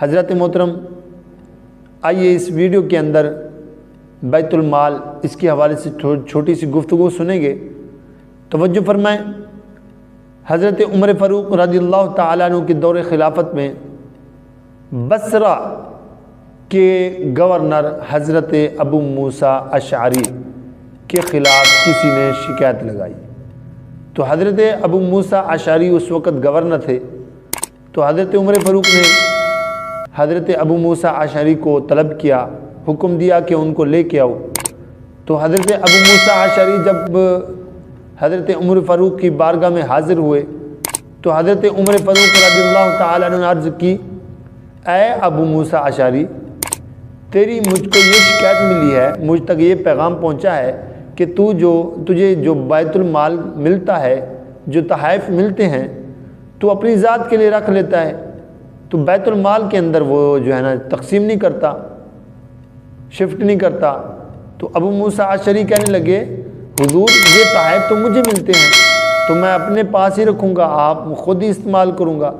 حضرت محترم، آئیے اس ویڈیو کے اندر بیت المال اس کے حوالے سے چھوٹی سی گفتگو سنیں گے۔ توجہ فرمائیں، حضرت عمر فاروق رضی اللہ تعالیٰ عنہ کے دور خلافت میں بصرہ کے گورنر حضرت ابو موسیٰ اشعری کے خلاف کسی نے شکایت لگائی، تو حضرت ابو موسیٰ اشعری اس وقت گورنر تھے، تو حضرت عمر فاروق نے حضرت ابو موسیٰ اشعری کو طلب کیا، حکم دیا کہ ان کو لے کے آؤ۔ تو حضرت ابو موسیٰ اشعری جب حضرت عمر فاروق کی بارگاہ میں حاضر ہوئے تو حضرت عمر فاروق رضی اللہ تعالیٰ عنہ نے عرض کی، اے ابو موسیٰ اشعری، تیری مجھ کو یہ شکایت ملی ہے، مجھ تک یہ پیغام پہنچا ہے کہ تجھے جو بیت المال ملتا ہے، جو تحائف ملتے ہیں، تو اپنی ذات کے لیے رکھ لیتا ہے، تو بیت المال کے اندر وہ جو ہے نا تقسیم نہیں کرتا، شفٹ نہیں کرتا۔ تو ابو موسیٰ اشعری کہنے لگے، حضور یہ تحائف تو مجھے ملتے ہیں، تو میں اپنے پاس ہی رکھوں گا، آپ خود ہی استعمال کروں گا۔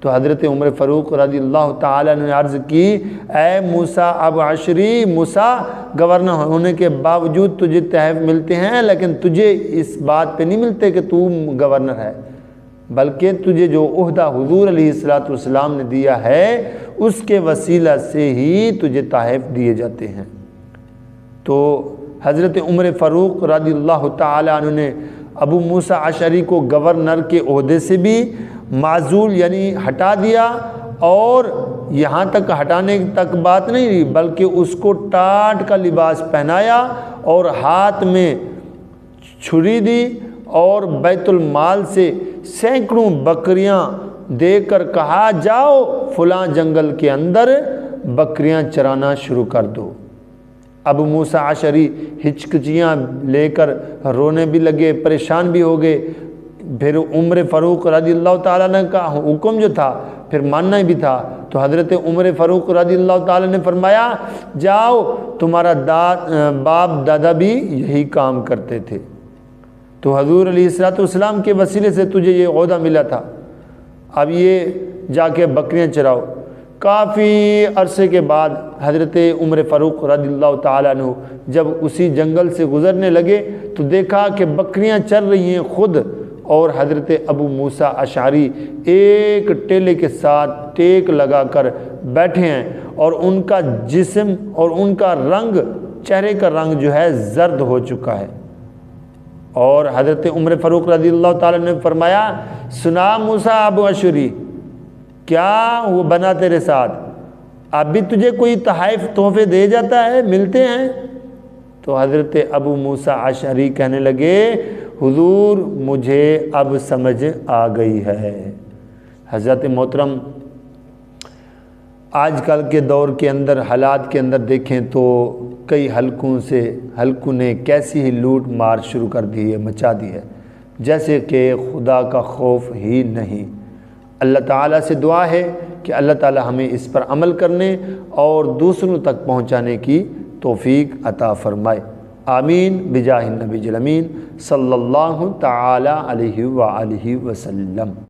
تو حضرت عمر فاروق رضی اللہ تعالیٰ نے عرض کی، اے موسیٰ ابو اشعری، موسیٰ گورنر ہونے کے باوجود تجھے تحائف ملتے ہیں، لیکن تجھے اس بات پہ نہیں ملتے کہ تو گورنر ہے، بلکہ تجھے جو عہدہ حضور علیہ السلام نے دیا ہے اس کے وسیلہ سے ہی تجھے تحائف دیے جاتے ہیں۔ تو حضرت عمر فاروق رضی اللہ تعالیٰ عنہ نے ابو موسیٰ اشعری کو گورنر کے عہدے سے بھی معزول یعنی ہٹا دیا، اور یہاں تک ہٹانے تک بات نہیں رہی، بلکہ اس کو ٹاٹ کا لباس پہنایا اور ہاتھ میں چھری دی، اور بیت المال سے سینکڑوں بکریاں دے کر کہا، جاؤ فلاں جنگل کے اندر بکریاں چرانا شروع کر دو۔ ابو موسیٰ اشعری ہچکچیاں لے کر رونے بھی لگے، پریشان بھی ہو گئے۔ پھر عمر فاروق رضی اللہ تعالیٰ نے کا حکم جو تھا پھر ماننا بھی تھا، تو حضرت عمر فاروق رضی اللہ تعالیٰ نے فرمایا، جاؤ تمہارا باپ دادا بھی یہی کام کرتے تھے، تو حضور علیہ السلام کے وسیلے سے تجھے یہ عہدہ ملا تھا، اب یہ جا کے بکریاں چراؤ۔ کافی عرصے کے بعد حضرت عمر فاروق رضی اللہ تعالیٰ عنہ جب اسی جنگل سے گزرنے لگے تو دیکھا کہ بکریاں چر رہی ہیں خود، اور حضرت ابو موسیٰ اشعری ایک ٹیلے کے ساتھ ٹیک لگا کر بیٹھے ہیں، اور ان کا جسم اور ان کا رنگ، چہرے کا رنگ جو ہے زرد ہو چکا ہے۔ اور حضرت عمر فاروق رضی اللہ تعالیٰ نے فرمایا، سنا موسیٰ ابو اشعری، کیا وہ بنا تیرے ساتھ؟ اب بھی تجھے کوئی تحائف تحفے دے جاتا ہے، ملتے ہیں؟ تو حضرت ابو موسیٰ اشعری کہنے لگے، حضور مجھے اب سمجھ آ گئی ہے۔ حضرت محترم، آج کل کے دور کے اندر حالات کے اندر دیکھیں تو کئی حلقوں نے کیسی ہی لوٹ مار شروع کر دی ہے، مچا دی ہے، جیسے کہ خدا کا خوف ہی نہیں۔ اللہ تعالیٰ سے دعا ہے کہ اللہ تعالیٰ ہمیں اس پر عمل کرنے اور دوسروں تک پہنچانے کی توفیق عطا فرمائے، آمین بجاہ النبی الامین صلی اللہ تعالیٰ علیہ وآلہ وسلم۔